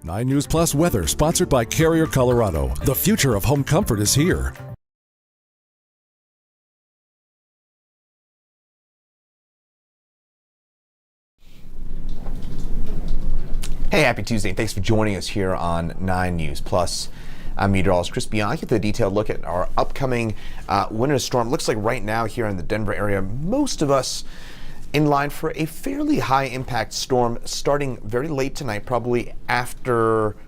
9 News Plus weather sponsored by Carrier Colorado. The future of home comfort is here. Hey, happy Tuesday, and thanks for joining us here on 9 News Plus. I'm meteorologist Chris Beyond. I get the detailed look at our upcoming winter storm. Looks like right now here in the Denver area, most of us in line for a fairly high impact storm starting very late tonight, probably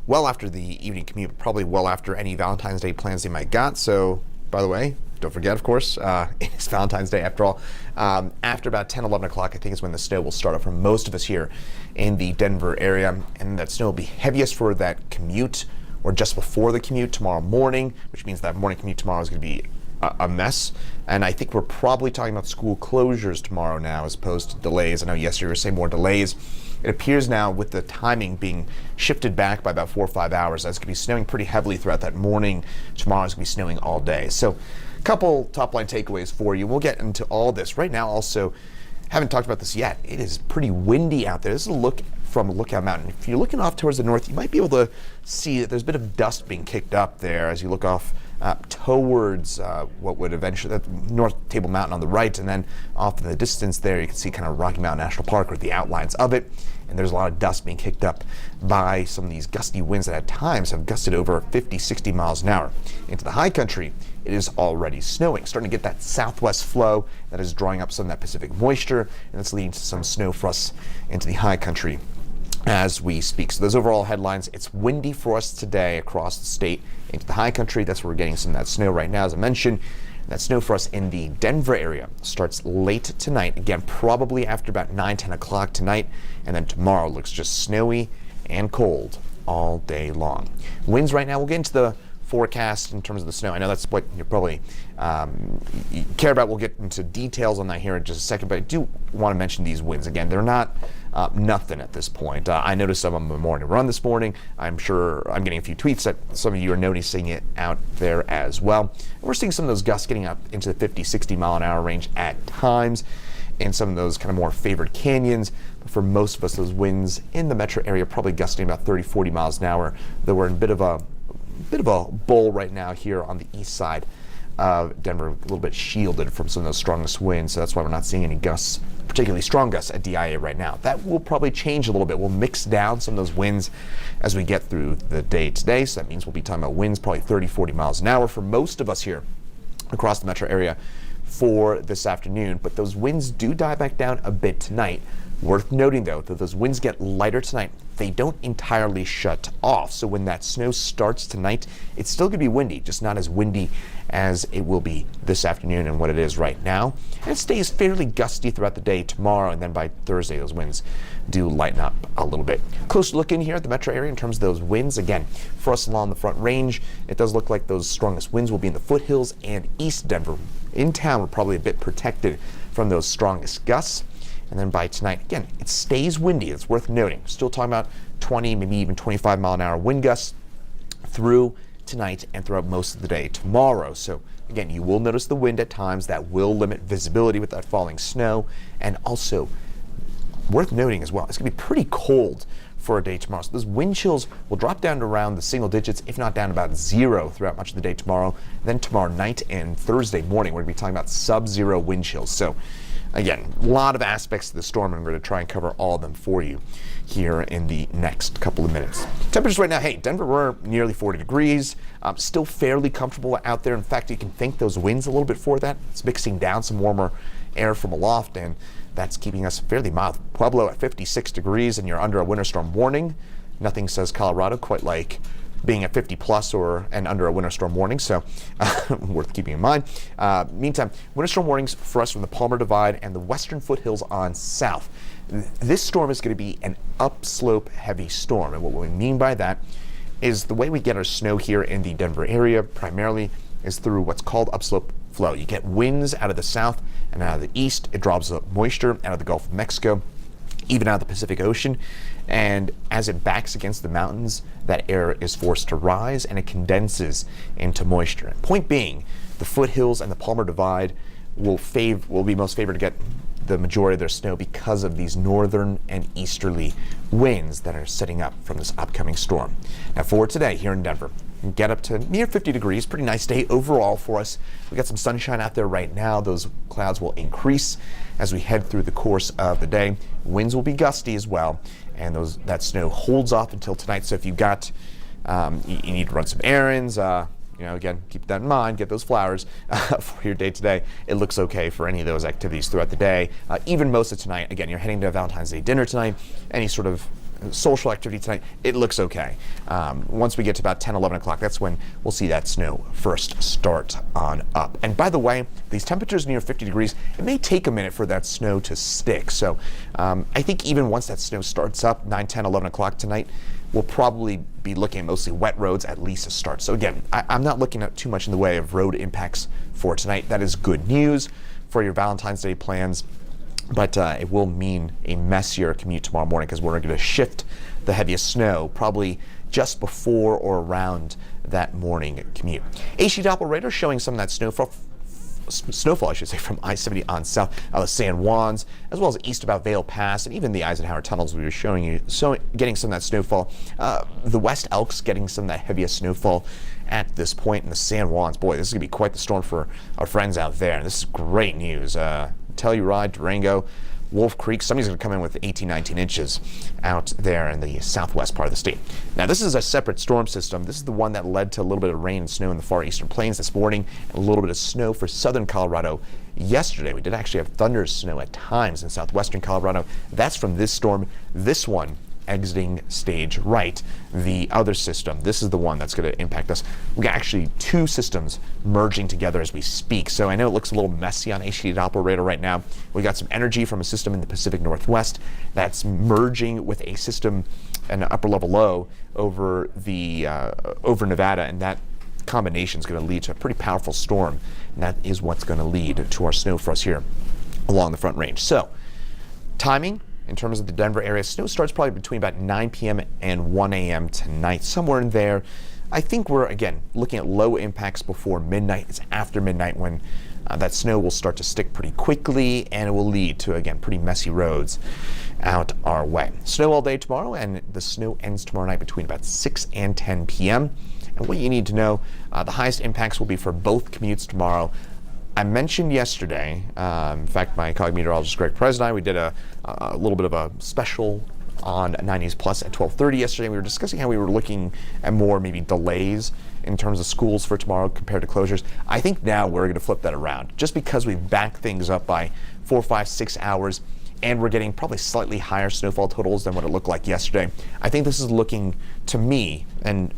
well after the evening commute, probably well after any Valentine's Day plans they might got. So, by the way, don't forget, of course, it's Valentine's Day after all. After about 10, 11 o'clock, I think is when the snow will start up for most of us here in the Denver area. And that snow will be heaviest for that commute or just before the commute tomorrow morning, which means that morning commute tomorrow is going to be a mess. And I think we're probably talking about school closures tomorrow now as opposed to delays. I know yesterday you were saying more delays. It appears now with the timing being shifted back by about 4 or 5 hours, that's going to be snowing pretty heavily throughout that morning. Tomorrow is going to be snowing all day. So a couple top line takeaways for you. We'll get into all this. Right now also, haven't talked about this yet, it is pretty windy out there. This is a look from Lookout Mountain. If you're looking off towards the north, you might be able to see that there's a bit of dust being kicked up there as you look off towards what would eventually, North Table Mountain on the right, and then off in the distance there you can see kind of Rocky Mountain National Park or the outlines of it. And there's a lot of dust being kicked up by some of these gusty winds that at times have gusted over 50, 60 miles an hour. Into the high country, it is already snowing, starting to get that southwest flow that is drawing up some of that Pacific moisture, and it's leading to some snow frosts into the high country as we speak. So those overall headlines, it's windy for us today across the state into the high country. That's where we're getting some of that snow right now. As I mentioned, that snow for us in the Denver area starts late tonight. Again, probably after about 9, 10 o'clock tonight. And then tomorrow looks just snowy and cold all day long. Winds right now, we'll get into the forecast in terms of the snow. I know that's what you're probably you care about. We'll get into details on that here in just a second, but I do want to mention these winds. Again, they're not nothing at this point. I noticed some on the morning run this morning. I'm sure I'm getting a few tweets that some of you are noticing it out there as well. And we're seeing some of those gusts getting up into the 50, 60 mile an hour range at times in some of those kind of more favored canyons. But for most of us, those winds in the metro area probably gusting about 30, 40 miles an hour, though we're in a bit of a bowl right now here on the east side of Denver, a little bit shielded from some of those strongest winds, so that's why we're not seeing any gusts, particularly strong gusts at DIA right now. That will probably change a little bit. We'll mix down some of those winds as we get through the day today, so that means we'll be talking about winds probably 30, 40 miles an hour for most of us here across the metro area for this afternoon, but those winds do die back down a bit tonight. Worth noting, though, that those winds get lighter tonight. They don't entirely shut off. So when that snow starts tonight, it's still going to be windy, just not as windy as it will be this afternoon and what it is right now. And it stays fairly gusty throughout the day tomorrow, and then by Thursday, those winds do lighten up a little bit. Closer look in here at the metro area in terms of those winds. Again, for us along the Front Range, it does look like those strongest winds will be in the foothills and East Denver. In town, we're probably a bit protected from those strongest gusts. And then by tonight, again, it stays windy. It's worth noting. Still talking about 20, maybe even 25 mile an hour wind gusts through tonight and throughout most of the day tomorrow. So again, you will notice the wind at times. That will limit visibility with that falling snow. And also worth noting as well, it's going to be pretty cold for a day tomorrow. So those wind chills will drop down to around the single digits, if not down to about 0 throughout much of the day tomorrow. Then tomorrow night and Thursday morning, we're going to be talking about sub-zero wind chills. So again, a lot of aspects of the storm, and I'm going to try and cover all of them for you here in the next couple of minutes. Temperatures right now, hey, Denver, we're nearly 40 degrees. Still fairly comfortable out there. In fact, you can thank those winds a little bit for that. It's mixing down some warmer air from aloft, and that's keeping us fairly mild. Pueblo at 56 degrees, and you're under a winter storm warning. Nothing says Colorado quite like being at 50 plus and under a winter storm warning, so worth keeping in mind. Meantime, winter storm warnings for us from the Palmer Divide and the western foothills on south. This storm is going to be an upslope heavy storm, and what we mean by that is the way we get our snow here in the Denver area primarily is through what's called upslope flow. You get winds out of the south and out of the east. It drops up moisture out of the Gulf of Mexico, even out of the Pacific Ocean, and as it backs against the mountains, that air is forced to rise and it condenses into moisture. Point being, the foothills and the Palmer Divide will be most favored to get the majority of their snow because of these northern and easterly winds that are setting up from this upcoming storm. Now for today here in Denver, get up to near 50 degrees. Pretty nice day overall for us. We got some sunshine out there right now. Those clouds will increase as we head through the course of the day. Winds will be gusty as well, and that snow holds off until tonight. So if you've got you need to run some errands, again, keep that in mind. Get those flowers for your day today. It looks okay for any of those activities throughout the day. Even most of tonight. Again, you're heading to a Valentine's Day dinner tonight. Any sort of social activity tonight, it looks okay. Once we get to about 10, 11 o'clock, that's when we'll see that snow first start on up. And by the way, these temperatures near 50 degrees, it may take a minute for that snow to stick. So I think even once that snow starts up, 9, 10, 11 o'clock tonight, we'll probably be looking at mostly wet roads at least to start. So again, I'm not looking at too much in the way of road impacts for tonight. That is good news for your Valentine's Day plans. But it will mean a messier commute tomorrow morning because we're going to shift the heaviest snow probably just before or around that morning commute. HD Doppler radar showing some of that snowfall, I should say, from I-70 on south out of San Juan's, as well as east about Vail Pass, and even the Eisenhower tunnels we were showing you, so getting some of that snowfall. The West Elks getting some of that heaviest snowfall at this point in the San Juan's. Boy, this is going to be quite the storm for our friends out there, and this is great news. Telluride, Durango, Wolf Creek, somebody's going to come in with 18, 19 inches out there in the southwest part of the state. Now, this is a separate storm system. This is the one that led to a little bit of rain and snow in the far eastern plains this morning, and a little bit of snow for southern Colorado yesterday. We did actually have thunder snow at times in southwestern Colorado. That's from this storm. This one exiting stage right. The other system, this is the one that's going to impact us. We got actually two systems merging together as we speak. So I know it looks a little messy on HD Doppler radar right now. We got some energy from a system in the Pacific Northwest that's merging with a system, an upper level low over Nevada, and that combination is going to lead to a pretty powerful storm, and that is what's going to lead to our snow for us here along the Front Range. So timing in terms of the Denver area, snow starts probably between about 9 p.m. and 1 a.m. tonight, somewhere in there. I think we're, again, looking at low impacts before midnight. It's after midnight when that snow will start to stick pretty quickly, and it will lead to, again, pretty messy roads out our way. Snow all day tomorrow, and the snow ends tomorrow night between about 6 and 10 p.m. And what you need to know, the highest impacts will be for both commutes tomorrow. I mentioned yesterday, in fact, my colleague meteorologist Greg Perez and I, we did a little bit of a special on 90s Plus at 12:30 yesterday. We were discussing how we were looking at more maybe delays in terms of schools for tomorrow compared to closures. I think now we're going to flip that around. Just because we back things up by 4, 5, 6 hours, and we're getting probably slightly higher snowfall totals than what it looked like yesterday, I think this is looking to me, and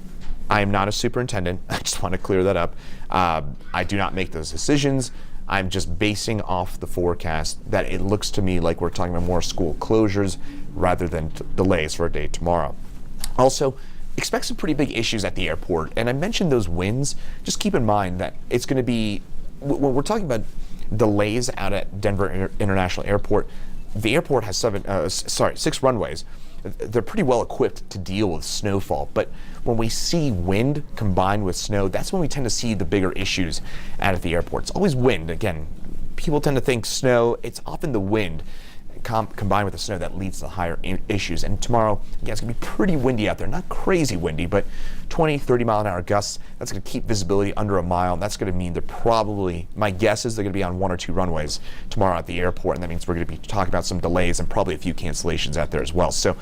I am not a superintendent. I just want to clear that up. I do not make those decisions. I'm just basing off the forecast that it looks to me like we're talking about more school closures rather than delays for a day tomorrow. Also, expect some pretty big issues at the airport. And I mentioned those winds. Just keep in mind that it's going to be, when we're talking about delays out at Denver International Airport, the airport has 6 runways. They're pretty well equipped to deal with snowfall, but when we see wind combined with snow, that's when we tend to see the bigger issues out at the airport. It's always wind. Again, people tend to think snow. It's often the wind combined with the snow that leads to higher issues. And tomorrow, again, it's going to be pretty windy out there. Not crazy windy, but 20, 30 mile an hour gusts. That's going to keep visibility under a mile. And that's going to mean they're probably, my guess is they're going to be on 1 or 2 runways tomorrow at the airport. And that means we're going to be talking about some delays and probably a few cancellations out there as well. So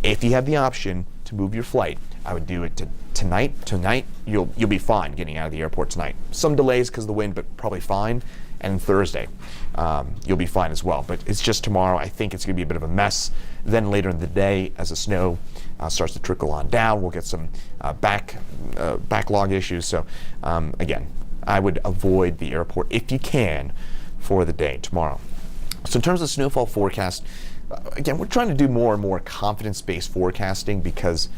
if you have the option to move your flight, I would do it tonight. Tonight, you'll be fine getting out of the airport tonight. Some delays because of the wind, but probably fine. And Thursday, you'll be fine as well. But it's just tomorrow. I think it's going to be a bit of a mess. Then later in the day, as the snow starts to trickle on down, we'll get some backlog issues. So again, I would avoid the airport if you can for the day tomorrow. So in terms of snowfall forecast, again, we're trying to do more and more confidence-based forecasting because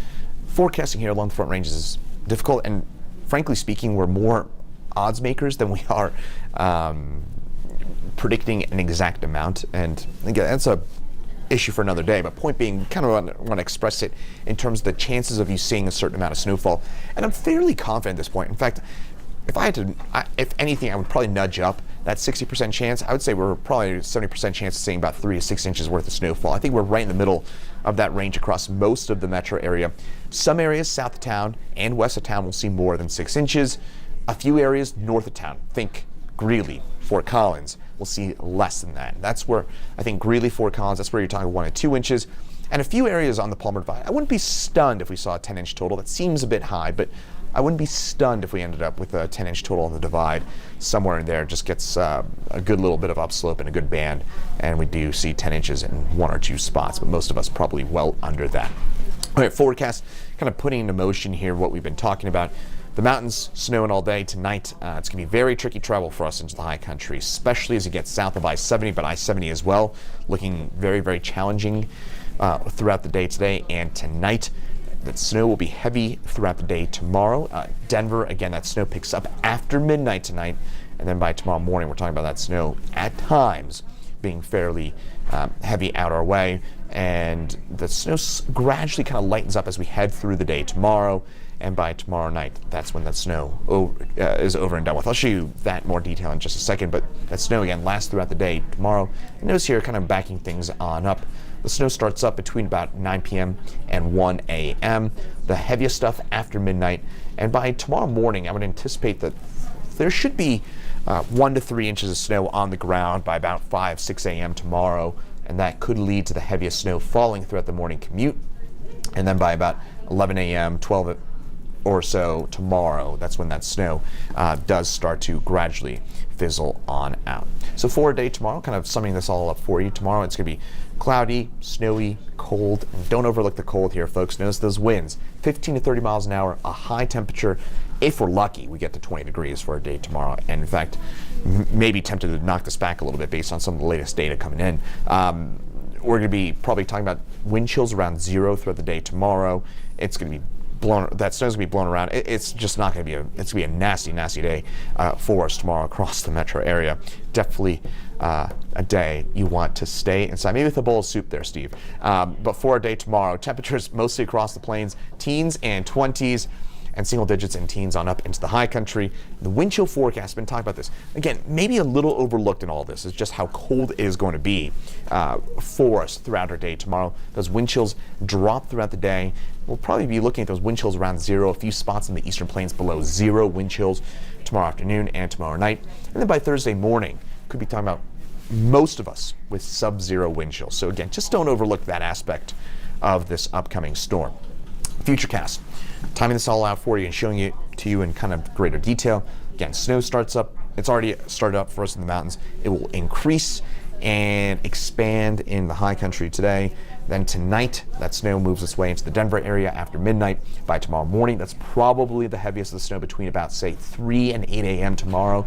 forecasting here along the Front Range is difficult. And frankly speaking, we're more odds makers than we are predicting an exact amount. And again, that's a issue for another day. But point being, kind of want to express it in terms of the chances of you seeing a certain amount of snowfall. And I'm fairly confident at this point. In fact, if I had to, if anything, I would probably nudge up that 60% chance, I would say we're probably 70% chance of seeing about 3 to 6 inches worth of snowfall. I think we're right in the middle of that range across most of the metro area. Some areas south of town and west of town will see more than 6 inches. A few areas north of town, think Greeley, Fort Collins, will see less than that. That's where I think Greeley, Fort Collins, that's where you're talking 1 to 2 inches. And a few areas on the Palmer Divide. I wouldn't be stunned if we saw a 10-inch total. That seems a bit high, but I wouldn't be stunned if we ended up with a 10-inch total on the divide. Somewhere in there just gets a good little bit of upslope and a good band, and we do see 10 inches in 1 or 2 spots, but most of us probably well under that. All right, forecast, kind of putting into motion here what we've been talking about. The mountains snowing all day tonight. It's going to be very tricky travel for us into the high country, especially as you get south of I-70, but I-70 as well, looking very, very challenging throughout the day today and tonight. That snow will be heavy throughout the day tomorrow. Denver, again, that snow picks up after midnight tonight, and then by tomorrow morning, we're talking about that snow at times being fairly heavy out our way, and the snow gradually kind of lightens up as we head through the day tomorrow, and by tomorrow night, that's when that snow is over and done with. I'll show you that more detail in just a second, but that snow, again, lasts throughout the day tomorrow. And notice here, kind of backing things on up. The snow starts up between about 9 p.m. and 1 a.m. The heaviest stuff after midnight. And by tomorrow morning, I would anticipate that there should be 1 to 3 inches of snow on the ground by about 5, 6 a.m. tomorrow. And that could lead to the heaviest snow falling throughout the morning commute. And then by about 11 a.m., 12 or so tomorrow, that's when that snow does start to gradually fizzle on out. So for a day tomorrow, kind of summing this all up for you, tomorrow it's going to be cloudy, snowy, cold, and don't overlook the cold here, folks. Notice those winds, 15 to 30 miles an hour, a high temperature. If we're lucky, we get to 20 degrees for a day tomorrow, and in fact, maybe tempted to knock this back a little bit based on some of the latest data coming in. We're going to be probably talking about wind chills around 0 throughout the day tomorrow. It's going to be that snow's gonna be blown around. It's just not gonna be it's gonna be a nasty, nasty day for us tomorrow across the metro area. Definitely a day you want to stay inside. Maybe with a bowl of soup there, Steve. But for a day tomorrow, temperatures mostly across the plains, teens and 20s. And single digits and teens on up into the high country. The wind chill forecast, been talking about this. Again, maybe a little overlooked in all this is just how cold it is going to be for us throughout our day tomorrow. Those wind chills drop throughout the day. We'll probably be looking at those wind chills around 0, a few spots in the eastern plains below 0 wind chills tomorrow afternoon and tomorrow night. And then by Thursday morning, could be talking about most of us with sub-0 wind chills. So again, just don't overlook that aspect of this upcoming storm. Futurecast. Timing this all out for you and showing it to you in kind of greater detail. Again, snow starts up. It's already started up for us in the mountains. It will increase and expand in the high country today. Then tonight, that snow moves its way into the Denver area after midnight. By tomorrow morning, that's probably the heaviest of the snow between about, say, 3 and 8 a.m. tomorrow.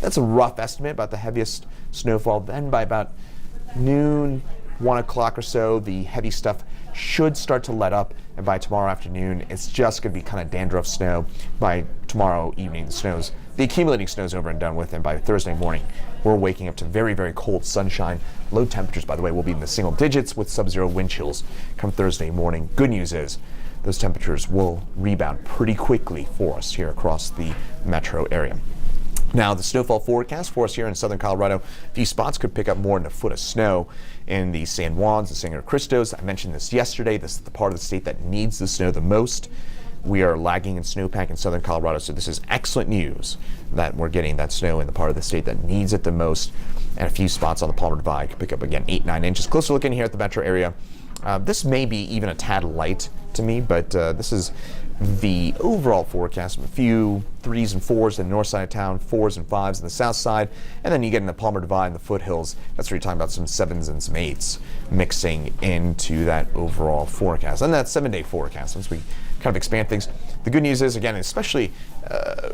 That's a rough estimate about the heaviest snowfall. Then by about noon, 1 o'clock or so, the heavy stuff should start to let up, and by tomorrow afternoon, it's just going to be kind of dandruff snow. By tomorrow evening, the accumulating snow's over and done with, and by Thursday morning, we're waking up to very, very cold sunshine. Low temperatures, by the way, will be in the single digits with sub-0 wind chills come Thursday morning. Good news is those temperatures will rebound pretty quickly for us here across the metro area. Now, the snowfall forecast for us here in southern Colorado, a few spots could pick up more than a foot of snow in the San Juans and San Cristos. I mentioned this yesterday. This is the part of the state that needs the snow the most. We are lagging in snowpack in southern Colorado, so this is excellent news that we're getting that snow in the part of the state that needs it the most. And a few spots on the Palmer Divide could pick up, again, 8, 9 inches. Closer looking here at the metro area. This may be even a tad light to me, but this is the overall forecast. A few 3s and 4s in the north side of town, 4s and 5s in the south side, and then you get in the Palmer Divide and the foothills. That's where you're talking about some 7s and some 8s mixing into that overall forecast. And that 7-day forecast, once we kind of expand things. The good news is, again, especially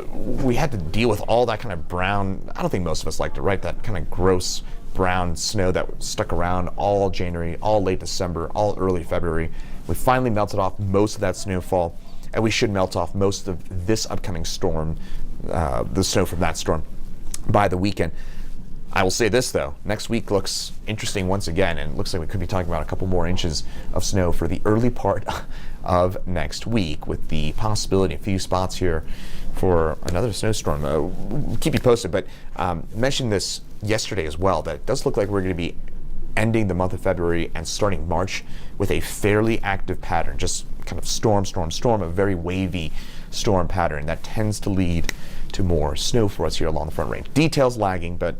we had to deal with all that kind of brown, I don't think most of us liked it, right? That kind of gross brown snow that stuck around all January, all late December, all early February. We finally melted off most of that snowfall, and we should melt off most of this upcoming storm, the snow from that storm, by the weekend. I will say this, though. Next week looks interesting once again, and it looks like we could be talking about a couple more inches of snow for the early part of next week, with the possibility of a few spots here for another snowstorm. We'll keep you posted, but mentioned this yesterday as well, that it does look like we're going to be ending the month of February and starting March with a fairly active pattern, just kind of storm, a very wavy storm pattern that tends to lead to more snow for us here along the front range. Details lagging, but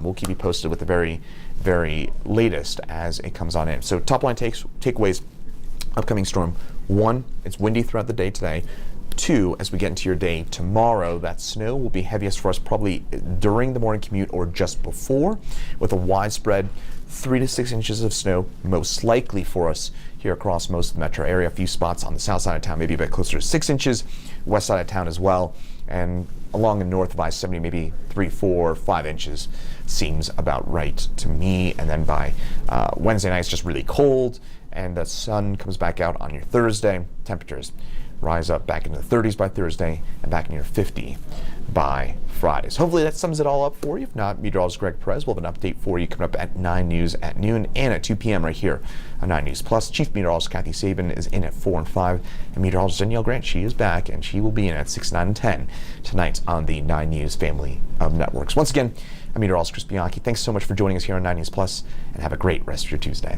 we'll keep you posted with the very, very latest as it comes on in. So top line takeaways, upcoming storm. 1, it's windy throughout the day today. 2, as we get into your day tomorrow, that snow will be heaviest for us probably during the morning commute or just before, with a widespread 3 to 6 inches of snow, most likely for us here across most of the metro area. A few spots on the south side of town, maybe a bit closer to 6 inches, west side of town as well, and along the north of I-70, maybe 3, 4, 5 inches seems about right to me. And then by Wednesday night, it's just really cold, and the sun comes back out on your Thursday. Temperatures rise up back into the 30s by Thursday and back near 50 by Friday. So hopefully that sums it all up for you. If not, meteorologist Greg Perez will have an update for you coming up at 9 News at noon and at 2 p.m. right here on 9 News Plus. Chief Meteorologist Kathy Sabin is in at 4 and 5, and meteorologist Danielle Grant, she is back, and she will be in at 6, 9, and 10 tonight on the 9 News family of networks. Once again, I'm meteorologist Chris Bianchi. Thanks so much for joining us here on 9 News Plus, and have a great rest of your Tuesday.